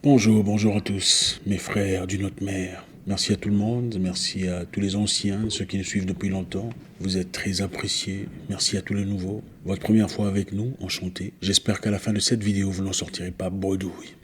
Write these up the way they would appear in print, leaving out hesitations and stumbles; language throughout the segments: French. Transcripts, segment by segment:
Bonjour à tous, mes frères d'une autre mère. Merci à tout le monde, merci à tous les anciens, ceux qui nous suivent depuis longtemps. Vous êtes très appréciés. Merci à tous les nouveaux. Votre première fois avec nous, enchanté. J'espère qu'à la fin de cette vidéo, vous n'en sortirez pas bredouille.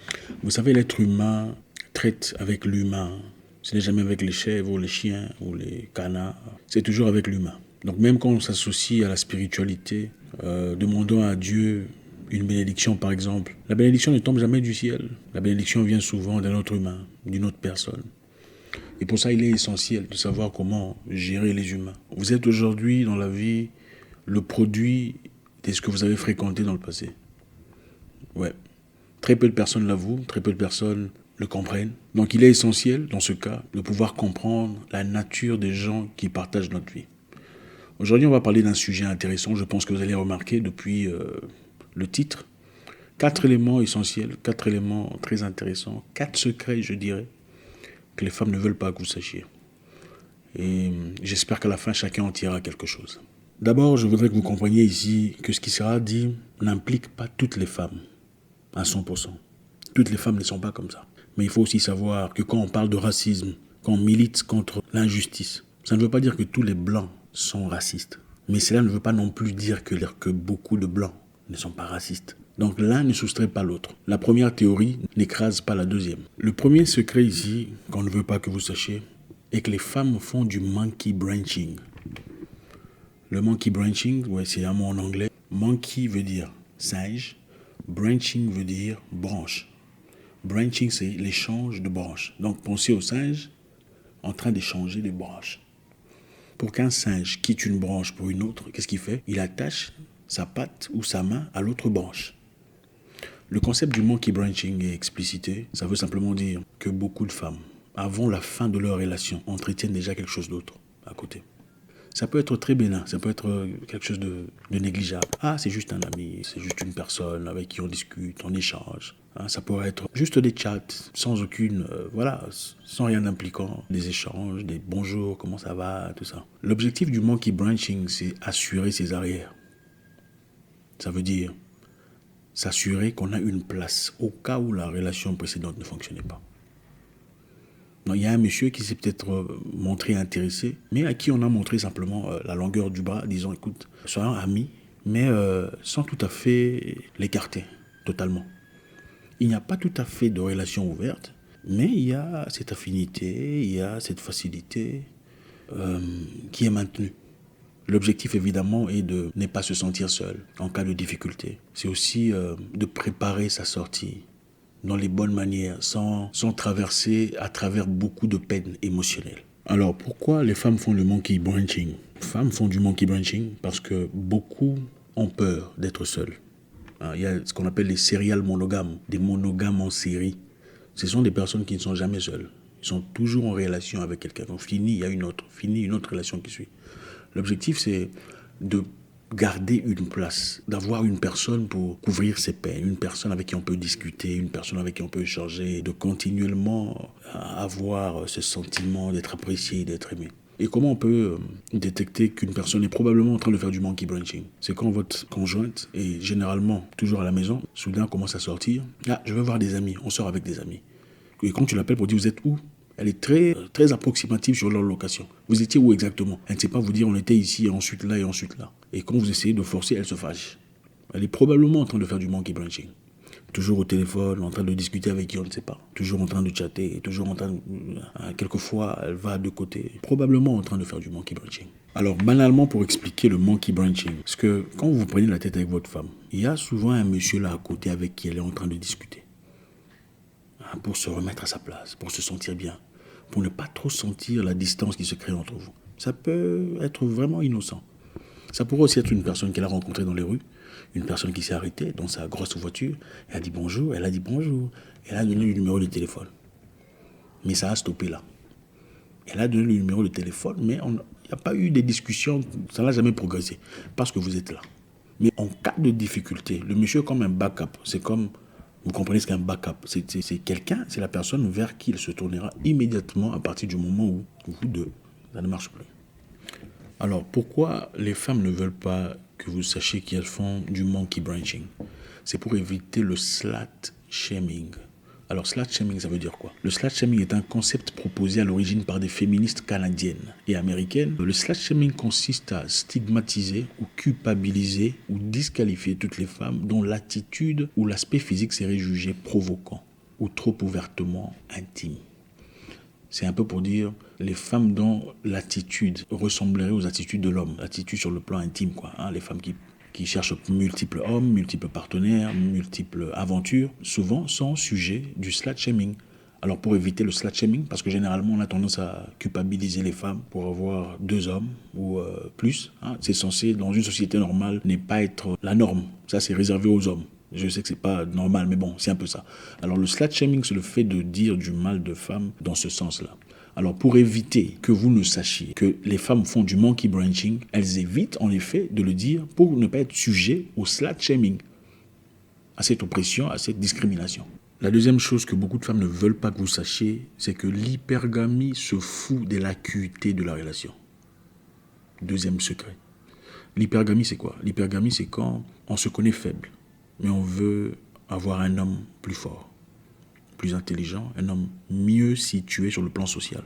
Vous savez, l'être humain traite avec l'humain. Ce n'est jamais avec les chèvres ou les chiens ou les canards. C'est toujours avec l'humain. Donc même quand on s'associe à la spiritualité, demandons à Dieu une bénédiction, par exemple. La bénédiction ne tombe jamais du ciel. La bénédiction vient souvent d'un autre humain, d'une autre personne. Et pour ça, il est essentiel de savoir comment gérer les humains. Vous êtes aujourd'hui dans la vie le produit de ce que vous avez fréquenté dans le passé. Ouais. Très peu de personnes l'avouent, très peu de personnes le comprennent. Donc il est essentiel, dans ce cas, de pouvoir comprendre la nature des gens qui partagent notre vie. Aujourd'hui, on va parler d'un sujet intéressant, je pense que vous allez remarquer depuis le titre. 4 éléments essentiels, 4 éléments très intéressants, 4 secrets, je dirais, que les femmes ne veulent pas que vous sachiez. Et j'espère qu'à la fin, chacun en tirera quelque chose. D'abord, je voudrais que vous compreniez ici que ce qui sera dit n'implique pas toutes les femmes, à 100%. Toutes les femmes ne sont pas comme ça. Mais il faut aussi savoir que quand on parle de racisme, quand on milite contre l'injustice, ça ne veut pas dire que tous les blancs sont racistes. Mais cela ne veut pas non plus dire que beaucoup de blancs ne sont pas racistes. Donc l'un ne soustrait pas l'autre. La première théorie n'écrase pas la deuxième. Le premier secret ici, qu'on ne veut pas que vous sachiez, est que les femmes font du monkey branching. Le monkey branching, ouais, c'est un mot en anglais. Monkey veut dire singe, branching veut dire branche. Branching, c'est l'échange de branches. Donc pensez au singe en train d'échanger des branches. Pour qu'un singe quitte une branche pour une autre, qu'est-ce qu'il fait? Il attache sa patte ou sa main à l'autre branche. Le concept du monkey branching est explicité. Ça veut simplement dire que beaucoup de femmes, avant la fin de leur relation, entretiennent déjà quelque chose d'autre à côté. Ça peut être très bénin, ça peut être quelque chose de négligeable. Ah, c'est juste un ami, c'est juste une personne avec qui on discute, on échange. Ça pourrait être juste des chats, sans aucune, sans rien d'impliquant. Des échanges, des bonjours, comment ça va, tout ça. L'objectif du monkey branching, c'est assurer ses arrières. Ça veut dire s'assurer qu'on a une place au cas où la relation précédente ne fonctionnait pas. Donc, il y a un monsieur qui s'est peut-être montré intéressé, mais à qui on a montré simplement la longueur du bras, disant écoute, soyons amis, mais sans tout à fait l'écarter totalement. Il n'y a pas tout à fait de relation ouverte, mais il y a cette affinité, il y a cette facilité qui est maintenue. L'objectif, évidemment, est de ne pas se sentir seul en cas de difficulté. C'est aussi de préparer sa sortie dans les bonnes manières, sans traverser à travers beaucoup de peines émotionnelles. Alors, pourquoi les femmes font le monkey branching? Les femmes font du monkey branching parce que beaucoup ont peur d'être seules. Il y a ce qu'on appelle les serial monogames, des monogames en série. Ce sont des personnes qui ne sont jamais seules. Ils sont toujours en relation avec quelqu'un. Donc, fini, il y a une autre relation qui suit. L'objectif, c'est de garder une place, d'avoir une personne pour couvrir ses peines, une personne avec qui on peut discuter, une personne avec qui on peut échanger, de continuellement avoir ce sentiment d'être apprécié, d'être aimé. Et comment on peut détecter qu'une personne est probablement en train de faire du monkey branching? C'est quand votre conjointe est généralement toujours à la maison, soudain commence à sortir. Ah, je veux voir des amis, on sort avec des amis. Et quand tu l'appelles pour dire vous êtes où? Elle est très approximative sur leur location. Vous étiez où exactement? Elle ne sait pas vous dire on était ici et ensuite là et ensuite là. Et quand vous essayez de forcer, elle se fâche. Elle est probablement en train de faire du monkey branching. Toujours au téléphone, en train de discuter avec qui on ne sait pas. Toujours en train de chatter, toujours en train de... quelquefois, elle va de côté. Probablement en train de faire du monkey branching. Alors, banalement, pour expliquer le monkey branching, parce que quand vous prenez la tête avec votre femme, il y a souvent un monsieur là à côté avec qui elle est en train de discuter. Pour se remettre à sa place, pour se sentir bien, pour ne pas trop sentir la distance qui se crée entre vous. Ça peut être vraiment innocent. Ça pourrait aussi être une personne qu'elle a rencontrée dans les rues, une personne qui s'est arrêtée dans sa grosse voiture, elle a dit bonjour, elle a donné le numéro de téléphone. Mais ça a stoppé là. Elle a donné le numéro de téléphone, mais il n'y a pas eu de discussion, ça n'a jamais progressé, parce que vous êtes là. Mais en cas de difficulté, le monsieur est comme un backup, c'est comme... Vous comprenez ce qu'est un backup? C'est quelqu'un, c'est la personne vers qui il se tournera immédiatement à partir du moment où vous deux, ça ne marche plus. Alors, pourquoi les femmes ne veulent pas que vous sachiez qu'elles font du monkey branching? C'est pour éviter le slut shaming. Alors, slut shaming, ça veut dire quoi? Le slut shaming est un concept proposé à l'origine par des féministes canadiennes et américaines. Le slut shaming consiste à stigmatiser ou culpabiliser ou disqualifier toutes les femmes dont l'attitude ou l'aspect physique serait jugé provoquant ou trop ouvertement intime. C'est un peu pour dire les femmes dont l'attitude ressemblerait aux attitudes de l'homme, l'attitude sur le plan intime, quoi. Les femmes qui cherchent multiples hommes, multiples partenaires, multiples aventures, souvent sont sujets du slut shaming. Alors pour éviter le slut shaming, parce que généralement on a tendance à culpabiliser les femmes pour avoir 2 hommes ou plus, c'est censé, dans une société normale, n'est pas être la norme. Ça c'est réservé aux hommes. Je sais que c'est pas normal, mais bon, c'est un peu ça. Alors le slut shaming, c'est le fait de dire du mal de femmes dans ce sens-là. Alors pour éviter que vous ne sachiez que les femmes font du monkey branching, elles évitent en effet de le dire pour ne pas être sujet au slut shaming, à cette oppression, à cette discrimination. La deuxième chose que beaucoup de femmes ne veulent pas que vous sachiez, c'est que l'hypergamie se fout de l'acuité de la relation. Deuxième secret. L'hypergamie, c'est quoi? L'hypergamie, c'est quand on se connaît faible, mais on veut avoir un homme plus fort, plus intelligent, un homme mieux situé sur le plan social.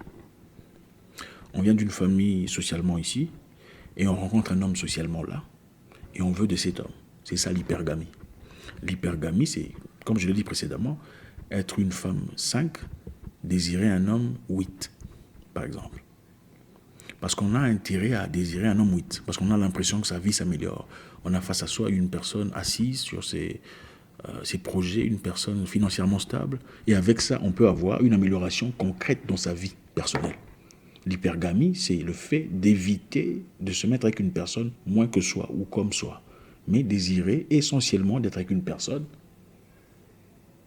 On vient d'une famille socialement ici, et on rencontre un homme socialement là, et on veut de cet homme. C'est ça l'hypergamie. L'hypergamie, c'est, comme je l'ai dit précédemment, être une femme 5, désirer un homme 8, par exemple. Parce qu'on a intérêt à désirer un homme 8, parce qu'on a l'impression que sa vie s'améliore. On a face à soi une personne assise sur ses projets, une personne financièrement stable, et avec ça, on peut avoir une amélioration concrète dans sa vie personnelle. L'hypergamie, c'est le fait d'éviter de se mettre avec une personne moins que soi ou comme soi, mais désirer essentiellement d'être avec une personne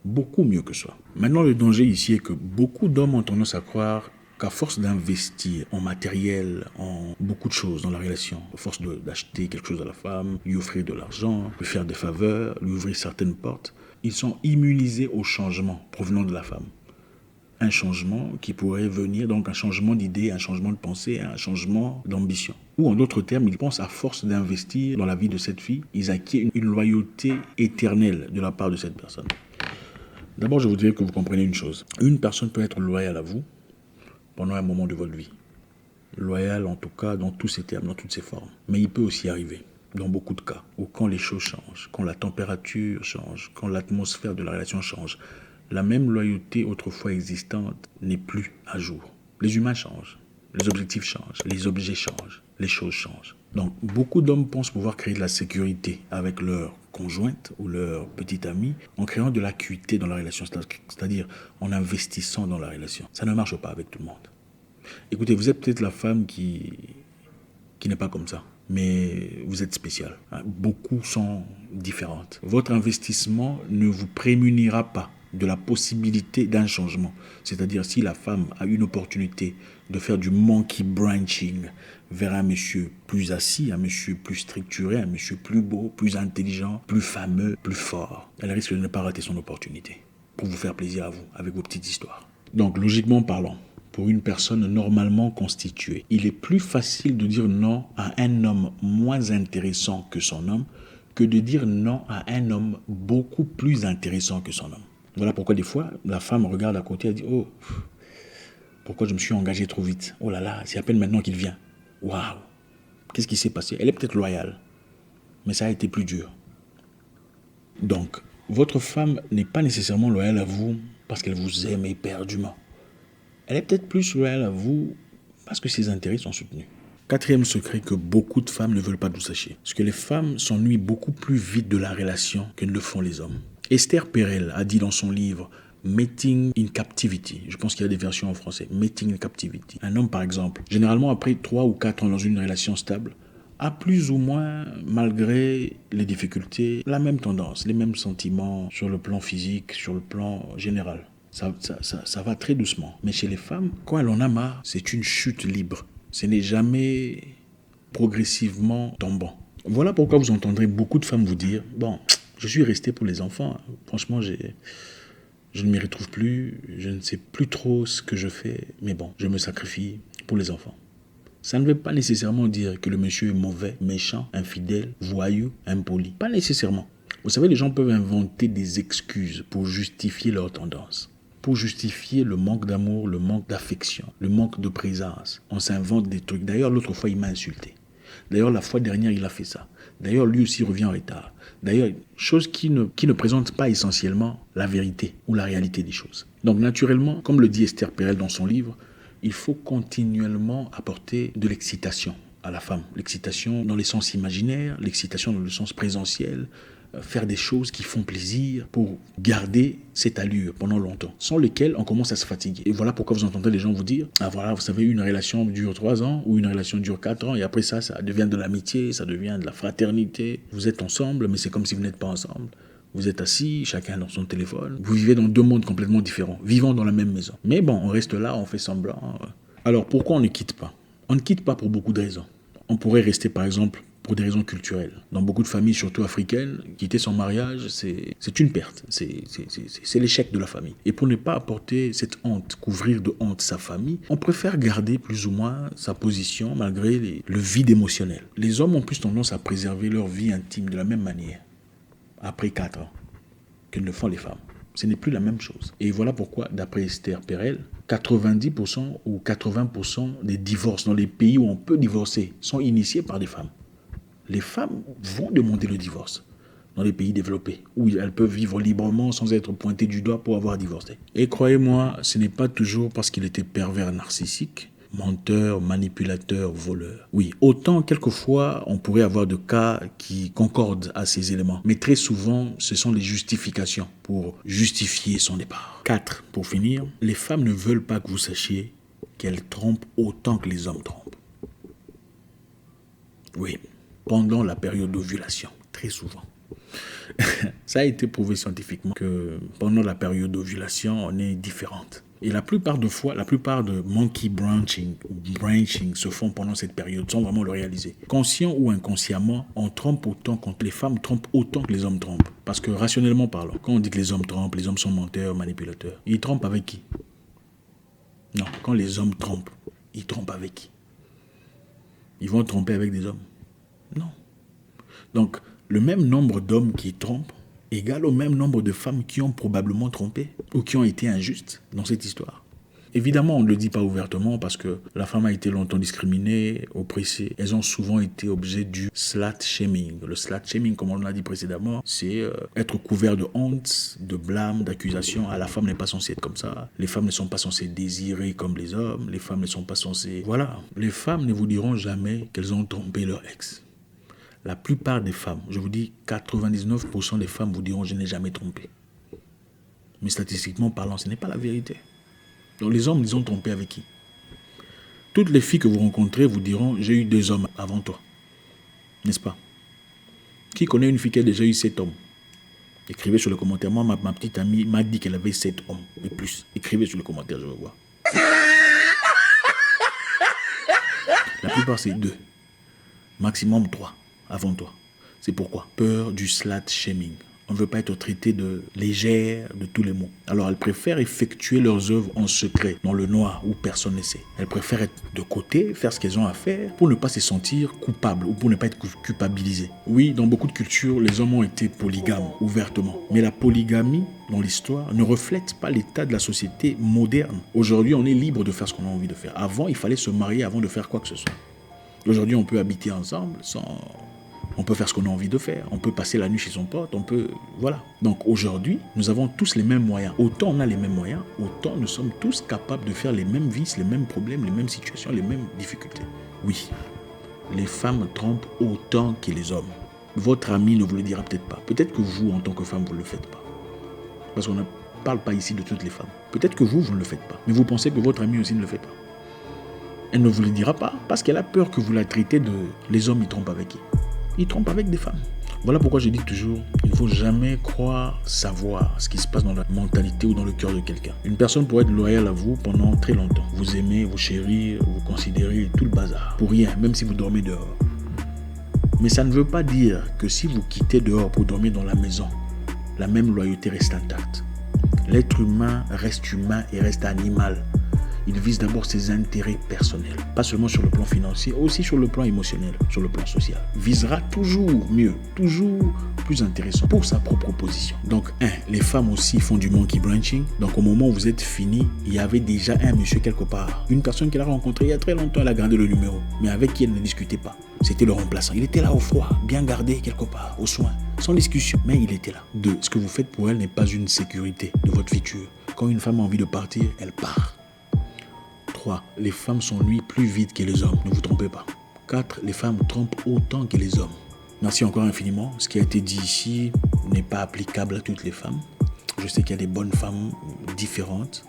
beaucoup mieux que soi. Maintenant, le danger ici est que beaucoup d'hommes ont tendance à croire qu'à force d'investir en matériel, en beaucoup de choses dans la relation, à force d'acheter quelque chose à la femme, lui offrir de l'argent, lui faire des faveurs, lui ouvrir certaines portes, ils sont immunisés au changement provenant de la femme. Un changement qui pourrait venir, donc un changement d'idée, un changement de pensée, un changement d'ambition. Ou en d'autres termes, ils pensent à force d'investir dans la vie de cette fille, ils acquièrent une loyauté éternelle de la part de cette personne. D'abord, je voudrais que vous compreniez une chose. Une personne peut être loyale à vous pendant un moment de votre vie. Loyale en tout cas dans tous ses termes, dans toutes ses formes. Mais il peut aussi arriver, dans beaucoup de cas, où quand les choses changent, quand la température change, quand l'atmosphère de la relation change, la même loyauté autrefois existante n'est plus à jour. Les humains changent, les objectifs changent, les objets changent, les choses changent. Donc beaucoup d'hommes pensent pouvoir créer de la sécurité avec leur conjointe ou leur petite amie en créant de l'acuité dans la relation, c'est-à-dire en investissant dans la relation. Ça ne marche pas avec tout le monde. Écoutez, vous êtes peut-être la femme qui n'est pas comme ça, mais vous êtes spécial. Beaucoup sont différentes. Votre investissement ne vous prémunira pas de la possibilité d'un changement. C'est-à-dire si la femme a une opportunité de faire du monkey branching vers un monsieur plus assis, un monsieur plus structuré, un monsieur plus beau, plus intelligent, plus fameux, plus fort, elle risque de ne pas rater son opportunité pour vous faire plaisir à vous avec vos petites histoires. Donc logiquement parlant, pour une personne normalement constituée, il est plus facile de dire non à un homme moins intéressant que son homme que de dire non à un homme beaucoup plus intéressant que son homme. Voilà pourquoi des fois, la femme regarde à côté et dit « Oh, pourquoi je me suis engagé trop vite? Oh là là, c'est à peine maintenant qu'il vient. Waouh, qu'est-ce qui s'est passé ?» Elle est peut-être loyale, mais ça a été plus dur. Donc, votre femme n'est pas nécessairement loyale à vous parce qu'elle vous aime éperdument. Elle est peut-être plus loyale à vous parce que ses intérêts sont soutenus. Quatrième secret que beaucoup de femmes ne veulent pas que vous sachiez. C'est que les femmes s'ennuient beaucoup plus vite de la relation que ne le font les hommes. Esther Perel a dit dans son livre Mating in Captivity, je pense qu'il y a des versions en français, Mating in Captivity. Un homme par exemple, généralement après 3 ou 4 ans dans une relation stable, a plus ou moins, malgré les difficultés, la même tendance, les mêmes sentiments sur le plan physique, sur le plan général. Ça va très doucement. Mais chez les femmes, quand elles en a marre, c'est une chute libre. Ce n'est jamais progressivement tombant. Voilà pourquoi vous entendrez beaucoup de femmes vous dire « Bon, je suis resté pour les enfants. Franchement, je ne m'y retrouve plus. Je ne sais plus trop ce que je fais. Mais bon, je me sacrifie pour les enfants. » Ça ne veut pas nécessairement dire que le monsieur est mauvais, méchant, infidèle, voyou, impoli. Pas nécessairement. Vous savez, les gens peuvent inventer des excuses pour justifier leur tendance, pour justifier le manque d'amour, le manque d'affection, le manque de présence. On s'invente des trucs. D'ailleurs, l'autre fois, il m'a insulté. D'ailleurs, la fois dernière, il a fait ça. D'ailleurs, lui aussi revient en retard. D'ailleurs, chose qui ne présente pas essentiellement la vérité ou la réalité des choses. Donc, naturellement, comme le dit Esther Perel dans son livre, il faut continuellement apporter de l'excitation à la femme. L'excitation dans le sens imaginaire, l'excitation dans le sens présentiel, faire des choses qui font plaisir pour garder cette allure pendant longtemps, sans lesquelles on commence à se fatiguer. Et voilà pourquoi vous entendez les gens vous dire « Ah voilà, vous savez, une relation dure 3 ans ou une relation dure 4 ans et après ça devient de l'amitié, ça devient de la fraternité. Vous êtes ensemble, mais c'est comme si vous n'êtes pas ensemble. Vous êtes assis, chacun dans son téléphone. Vous vivez dans 2 mondes complètement différents, vivant dans la même maison. Mais bon, on reste là, on fait semblant. Alors pourquoi on ne quitte pas ? On ne quitte pas pour beaucoup de raisons. On pourrait rester par exemple pour des raisons culturelles. Dans beaucoup de familles, surtout africaines, quitter son mariage, c'est une perte. C'est l'échec de la famille. Et pour ne pas apporter cette honte, couvrir de honte sa famille, on préfère garder plus ou moins sa position malgré le vide émotionnel. Les hommes ont plus tendance à préserver leur vie intime de la même manière, après 4 ans, que ne le font les femmes. Ce n'est plus la même chose. Et voilà pourquoi, d'après Esther Perel, 90% ou 80% des divorces dans les pays où on peut divorcer sont initiés par des femmes. Les femmes vont demander le divorce dans les pays développés, où elles peuvent vivre librement sans être pointées du doigt pour avoir divorcé. Et croyez-moi, ce n'est pas toujours parce qu'il était pervers narcissique, menteur, manipulateur, voleur. Oui, autant quelquefois on pourrait avoir de cas qui concordent à ces éléments, mais très souvent ce sont les justifications pour justifier son départ. 4. Pour finir, les femmes ne veulent pas que vous sachiez qu'elles trompent autant que les hommes trompent. Oui, pendant la période d'ovulation, très souvent. Ça a été prouvé scientifiquement que pendant la période d'ovulation, on est différente. Et la plupart de monkey branching se font pendant cette période sans vraiment le réaliser. Conscient ou inconsciemment, on trompe autant quand les femmes trompent autant que les hommes trompent. Parce que rationnellement parlant, quand on dit que les hommes trompent, les hommes sont menteurs, manipulateurs, ils trompent avec qui ? Non, quand les hommes trompent, ils trompent avec qui ? Ils vont tromper avec des hommes ? Non. Donc, le même nombre d'hommes qui trompent égale au même nombre de femmes qui ont probablement trompé ou qui ont été injustes dans cette histoire. Évidemment, on ne le dit pas ouvertement parce que la femme a été longtemps discriminée, oppressée. Elles ont souvent été objet du slut shaming. Le slut shaming, comme on l'a dit précédemment, c'est être couvert de honte, de blâme, d'accusation. Ah, la femme n'est pas censée être comme ça. Les femmes ne sont pas censées désirer comme les hommes. Les femmes ne sont pas censées... Voilà. Les femmes ne vous diront jamais qu'elles ont trompé leur ex. La plupart des femmes, je vous dis 99% des femmes vous diront « je n'ai jamais trompé ». Mais statistiquement parlant, ce n'est pas la vérité. Donc les hommes, ils ont trompé avec qui ? Toutes les filles que vous rencontrez vous diront « j'ai eu 2 hommes avant toi ». N'est-ce pas ? Qui connaît une fille qui a déjà eu 7 hommes ? Écrivez sur le commentaire. Moi, ma petite amie m'a dit qu'elle avait 7 hommes et plus. Écrivez sur le commentaire, je veux voir. La plupart, c'est 2. Maximum 3. Avant toi. C'est pourquoi ? Peur du slut shaming. On ne veut pas être traité de légère de tous les mots. Alors elles préfèrent effectuer leurs œuvres en secret, dans le noir, où personne ne sait. Elles préfèrent être de côté, faire ce qu'elles ont à faire, pour ne pas se sentir coupables ou pour ne pas être culpabilisées. Oui, dans beaucoup de cultures, les hommes ont été polygames, ouvertement. Mais la polygamie, dans l'histoire, ne reflète pas l'état de la société moderne. Aujourd'hui, on est libre de faire ce qu'on a envie de faire. Avant, il fallait se marier avant de faire quoi que ce soit. Aujourd'hui, on peut habiter ensemble sans... On peut faire ce qu'on a envie de faire. On peut passer la nuit chez son pote. On peut... Voilà. Donc aujourd'hui, nous avons tous les mêmes moyens. Autant on a les mêmes moyens, autant nous sommes tous capables de faire les mêmes vices, les mêmes problèmes, les mêmes situations, les mêmes difficultés. Oui, les femmes trompent autant que les hommes. Votre ami ne vous le dira peut-être pas. Peut-être que vous, en tant que femme, vous ne le faites pas. Parce qu'on ne parle pas ici de toutes les femmes. Peut-être que vous ne le faites pas. Mais vous pensez que votre ami aussi ne le fait pas. Elle ne vous le dira pas parce qu'elle a peur que vous la traitez de... Les hommes, ils trompent avec qui ? Ils trompent avec des femmes. Voilà pourquoi je dis toujours, il ne faut jamais croire savoir ce qui se passe dans la mentalité ou dans le cœur de quelqu'un. Une personne pourrait être loyale à vous pendant très longtemps. Vous aimez, vous chérir, vous considérez tout le bazar. Pour rien, même si vous dormez dehors. Mais ça ne veut pas dire que si vous quittez dehors pour dormir dans la maison, la même loyauté reste intacte. L'être humain reste humain et reste animal. il vise d'abord ses intérêts personnels. Pas seulement sur le plan financier, aussi sur le plan émotionnel, sur le plan social. Il visera toujours mieux, toujours plus intéressant pour sa propre position. Donc, les femmes aussi font du monkey branching. Donc, au moment où vous êtes fini, il y avait déjà un monsieur quelque part. Une personne qu'elle a rencontrée il y a très longtemps, elle a gardé le numéro, mais avec qui elle ne discutait pas. C'était le remplaçant. Il était là au froid, bien gardé quelque part, au soin, sans discussion, mais il était là. 2. Ce que vous faites pour elle n'est pas une sécurité de votre futur. Quand une femme a envie de partir, elle part. 3. Les femmes s'ennuient plus vite que les hommes, ne vous trompez pas. 4. Les femmes trompent autant que les hommes. Merci encore infiniment. Ce qui a été dit ici n'est pas applicable à toutes les femmes. Je sais qu'il y a des bonnes femmes différentes,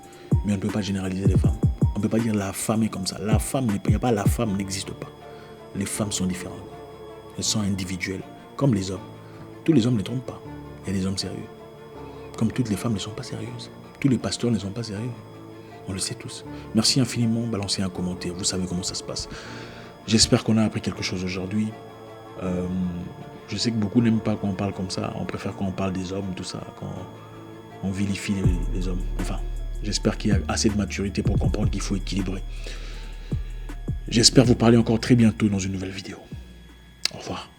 mais on ne peut pas généraliser les femmes. On ne peut pas dire la femme est comme ça. La femme, il n'y a pas la femme n'existe pas. Les femmes sont différentes. Elles sont individuelles, comme les hommes. Tous les hommes ne trompent pas. Il y a des hommes sérieux. Comme toutes les femmes ne sont pas sérieuses. Tous les pasteurs ne sont pas sérieux. On le sait tous. Merci infiniment. Balancez un commentaire. Vous savez comment ça se passe. J'espère qu'on a appris quelque chose aujourd'hui. Je sais que beaucoup n'aiment pas quand on parle comme ça. On préfère quand on parle des hommes, tout ça, quand on vilifie les hommes. Enfin, j'espère qu'il y a assez de maturité pour comprendre qu'il faut équilibrer. J'espère vous parler encore très bientôt dans une nouvelle vidéo. Au revoir.